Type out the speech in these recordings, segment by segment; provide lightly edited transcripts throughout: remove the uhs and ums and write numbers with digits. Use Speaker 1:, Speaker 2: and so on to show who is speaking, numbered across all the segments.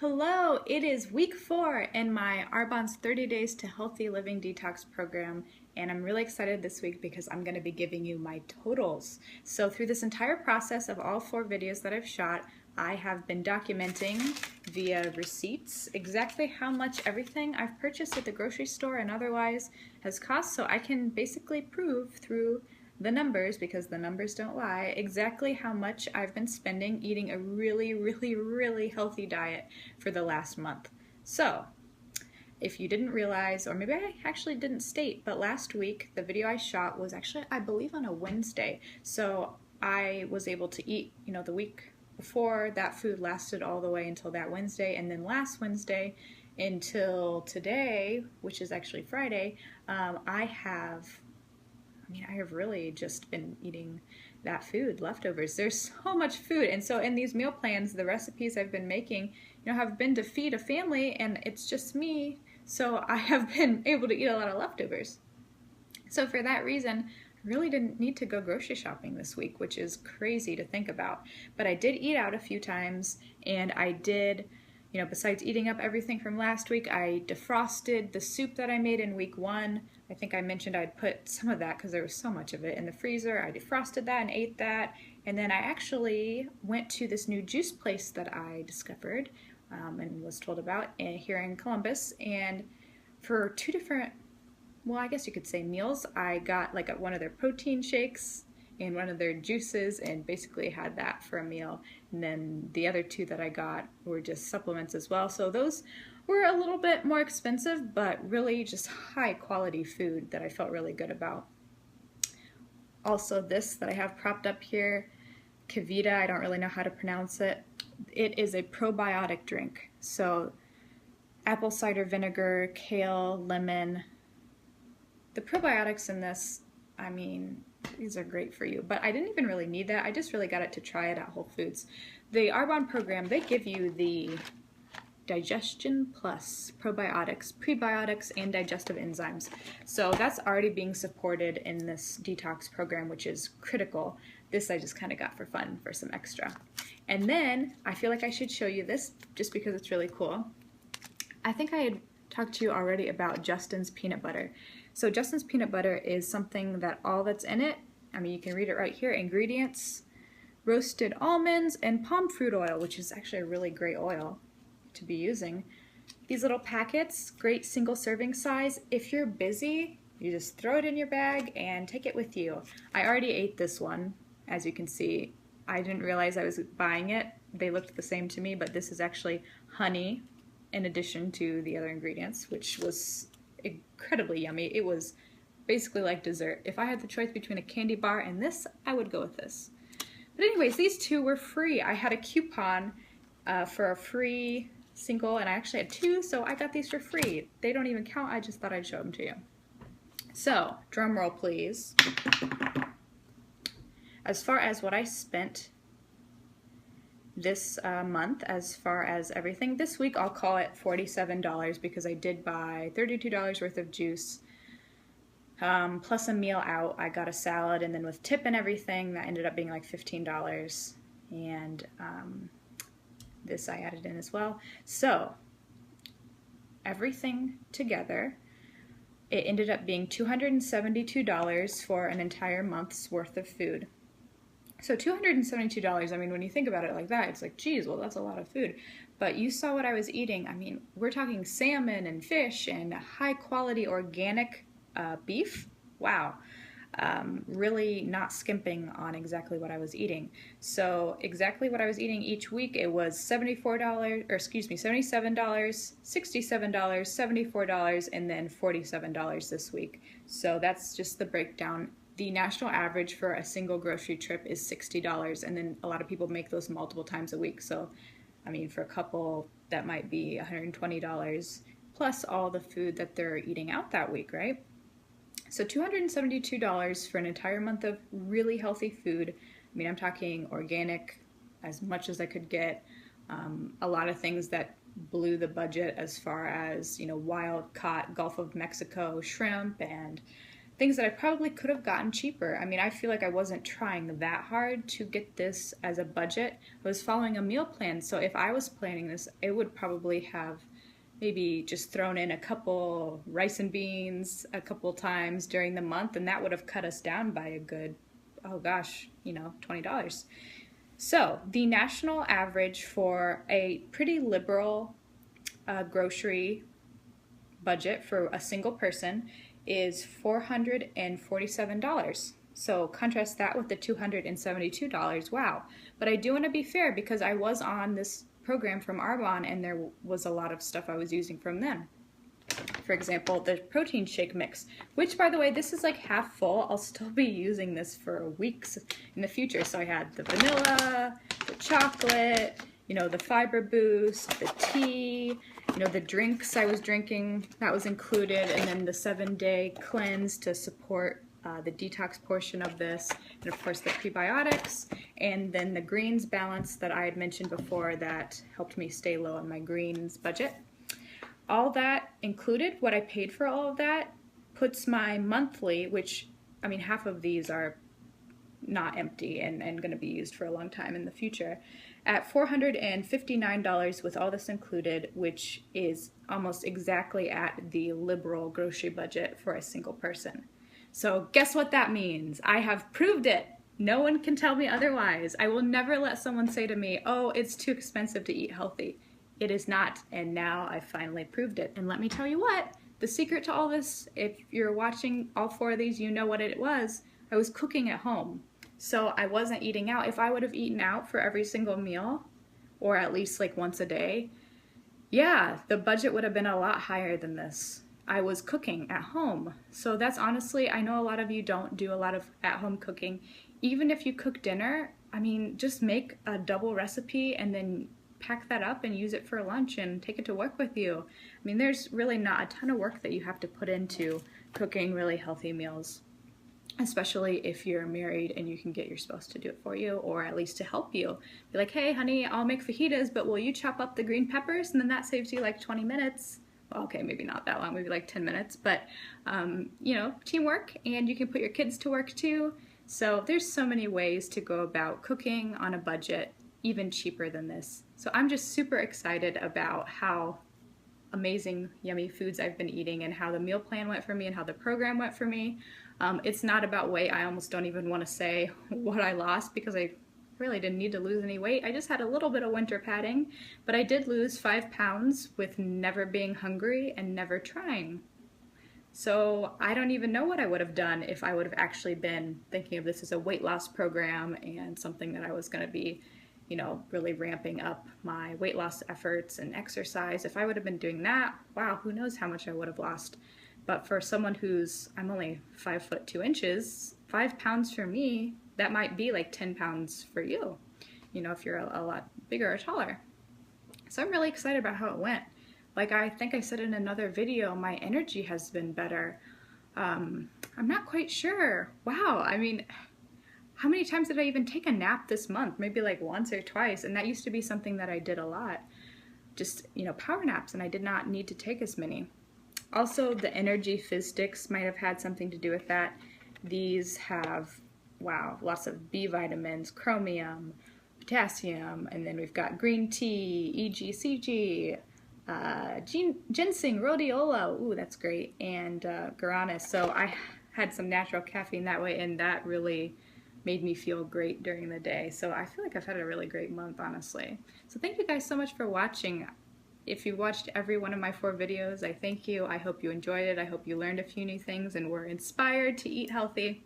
Speaker 1: Hello, it is week 4 in my Arbonne's 30 Days to Healthy Living Detox program, and I'm really excited this week because I'm going to be giving you my totals. So through this entire process of all 4 videos that I've shot, I have been documenting via receipts exactly how much everything I've purchased at the grocery store and otherwise has cost, so I can basically prove through the numbers, because the numbers don't lie, exactly how much I've been spending eating a really healthy diet for the last month. So, if you didn't realize, or maybe I actually didn't state, but last week the video I shot was actually, I believe, on a Wednesday. So I was able to eat, the week before, that food lasted all the way until that Wednesday, and then last Wednesday until today, which is actually Friday, I have really just been eating that food, leftovers. There's so much food. And so in these meal plans, the recipes I've been making, have been to feed a family, and it's just me. So I have been able to eat a lot of leftovers. So for that reason, I really didn't need to go grocery shopping this week, which is crazy to think about. But I did eat out a few times, and I did, besides eating up everything from last week, I defrosted the soup that I made in week 1. I think I mentioned I'd put some of that, because there was so much of it, in the freezer. I defrosted that and ate that. And then I actually went to this new juice place that I discovered and was told about here in Columbus. And for 2 different, well, I guess you could say meals, I got like one of their protein shakes and one of their juices, and basically had that for a meal. And then the other 2 that I got were just supplements as well. So those were a little bit more expensive, but really just high quality food that I felt really good about. Also, this that I have propped up here, Kavita, I don't really know how to pronounce it. It is a probiotic drink. So apple cider vinegar, kale, lemon. The probiotics in this, these are great for you, but I didn't even really need that. I just really got it to try it at Whole Foods. The Arbonne program, they give you the Digestion Plus probiotics, prebiotics, and digestive enzymes. So that's already being supported in this detox program, which is critical. This I just kind of got for fun, for some extra. And then I feel like I should show you this just because it's really cool. I think I had talked to you already about Justin's peanut butter. So Justin's peanut butter is something that all that's in it, you can read it right here, ingredients: roasted almonds and palm fruit oil, which is actually a really great oil to be using. These little packets, great single serving size. If you're busy, you just throw it in your bag and take it with you. I already ate this one, as you can see. I didn't realize I was buying it. They looked the same to me, but this is actually honey in addition to the other ingredients, which was incredibly yummy. It was basically like dessert. If I had the choice between a candy bar and this, I would go with this. But anyways, these 2 were free. I had a coupon for a free single, and I actually had 2, so I got these for free. They don't even count. I just thought I'd show them to you. So, drum roll please. As far as what I spent this month, as far as everything, this week I'll call it $47, because I did buy $32 worth of juice, plus a meal out. I got a salad, and then with tip and everything, that ended up being like $15. And this I added in as well. So everything together, it ended up being $272 for an entire month's worth of food. So $272, when you think about it like that, it's like, geez, well, that's a lot of food. But you saw what I was eating. We're talking salmon and fish and high quality organic beef. Wow. Really not skimping on exactly what I was eating. So exactly what I was eating each week, it was $77, $67, $74, and then $47 this week. So that's just the breakdown. The national average for a single grocery trip is $60, and then a lot of people make those multiple times a week. So, for a couple, that might be $120, plus all the food that they're eating out that week, right? So $272 for an entire month of really healthy food. I'm talking organic as much as I could get. A lot of things that blew the budget, as far as, wild caught Gulf of Mexico shrimp and things that I probably could have gotten cheaper. I mean, I feel like I wasn't trying that hard to get this as a budget. I was following a meal plan, so if I was planning this, it would probably have maybe just thrown in a couple rice and beans a couple times during the month, and that would have cut us down by a good, oh gosh, $20. So the national average for a pretty liberal grocery budget for a single person is $447. So contrast that with the $272. Wow. But I do want to be fair because I was on this program from Arbonne and there was a lot of stuff I was using from them. For example, the protein shake mix, which by the way, this is like half full. I'll still be using this for weeks in the future. So I had the vanilla, the chocolate, the fiber boost, the tea, the drinks I was drinking, that was included, and then the 7-day cleanse to support the detox portion of this, and of course the prebiotics, and then the greens balance that I had mentioned before that helped me stay low on my greens budget. All that included, what I paid for all of that, puts my monthly, which, I mean, half of these are not empty and going to be used for a long time in the future, at $459 with all this included, which is almost exactly at the liberal grocery budget for a single person. So guess what that means? I have proved it. No one can tell me otherwise. I will never let someone say to me, oh, it's too expensive to eat healthy. It is not, and now I finally proved it. And let me tell you what, the secret to all this, if you're watching all 4 of these, you know what it was. I was cooking at home. So I wasn't eating out. If I would have eaten out for every single meal, or at least like once a day, yeah, the budget would have been a lot higher than this. I was cooking at home. So that's honestly, I know a lot of you don't do a lot of at-home cooking. Even if you cook dinner, I mean, just make a double recipe and then pack that up and use it for lunch and take it to work with you. I mean, there's really not a ton of work that you have to put into cooking really healthy meals, especially if you're married and you can get your spouse to do it for you, or at least to help you. Be like, hey, honey, I'll make fajitas, but will you chop up the green peppers? And then that saves you like 20 minutes. Well, okay, maybe not that long, maybe like 10 minutes, but teamwork, and you can put your kids to work too. So there's so many ways to go about cooking on a budget, even cheaper than this. So I'm just super excited about how amazing, yummy foods I've been eating and how the meal plan went for me and how the program went for me. It's not about weight. I almost don't even want to say what I lost because I really didn't need to lose any weight. I just had a little bit of winter padding, but I did lose 5 pounds with never being hungry and never trying. So I don't even know what I would have done if I would have actually been thinking of this as a weight loss program and something that I was going to be, really ramping up my weight loss efforts and exercise. If I would have been doing that, wow, who knows how much I would have lost. But for someone I'm only 5 foot 2 inches, 5 pounds for me, that might be like 10 pounds for you, if you're a lot bigger or taller. So I'm really excited about how it went. Like I think I said in another video, my energy has been better. I'm not quite sure. Wow, I mean, how many times did I even take a nap this month? Maybe like once or twice, and that used to be something that I did a lot. Just, power naps, and I did not need to take as many. Also, the energy fizz sticks might have had something to do with that. These have, wow, lots of B vitamins, chromium, potassium, and then we've got green tea, EGCG, ginseng, rhodiola, ooh, that's great, and guarana. So I had some natural caffeine that way, and that really made me feel great during the day. So I feel like I've had a really great month, honestly. So thank you guys so much for watching. If you watched every one of my 4 videos, I thank you. I hope you enjoyed it. I hope you learned a few new things and were inspired to eat healthy.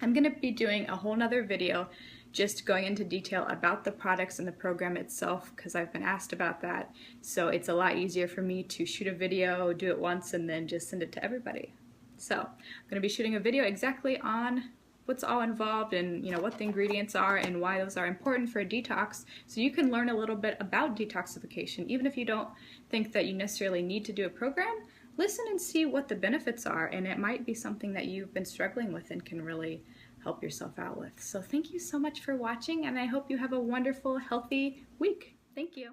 Speaker 1: I'm going to be doing a whole nother video just going into detail about the products and the program itself because I've been asked about that. So it's a lot easier for me to shoot a video, do it once, and then just send it to everybody. So I'm going to be shooting a video exactly on what's all involved and what the ingredients are and why those are important for a detox, so you can learn a little bit about detoxification. Even if you don't think that you necessarily need to do a program, listen and see what the benefits are, and it might be something that you've been struggling with and can really help yourself out with. So thank you so much for watching, and I hope you have a wonderful, healthy week. Thank you.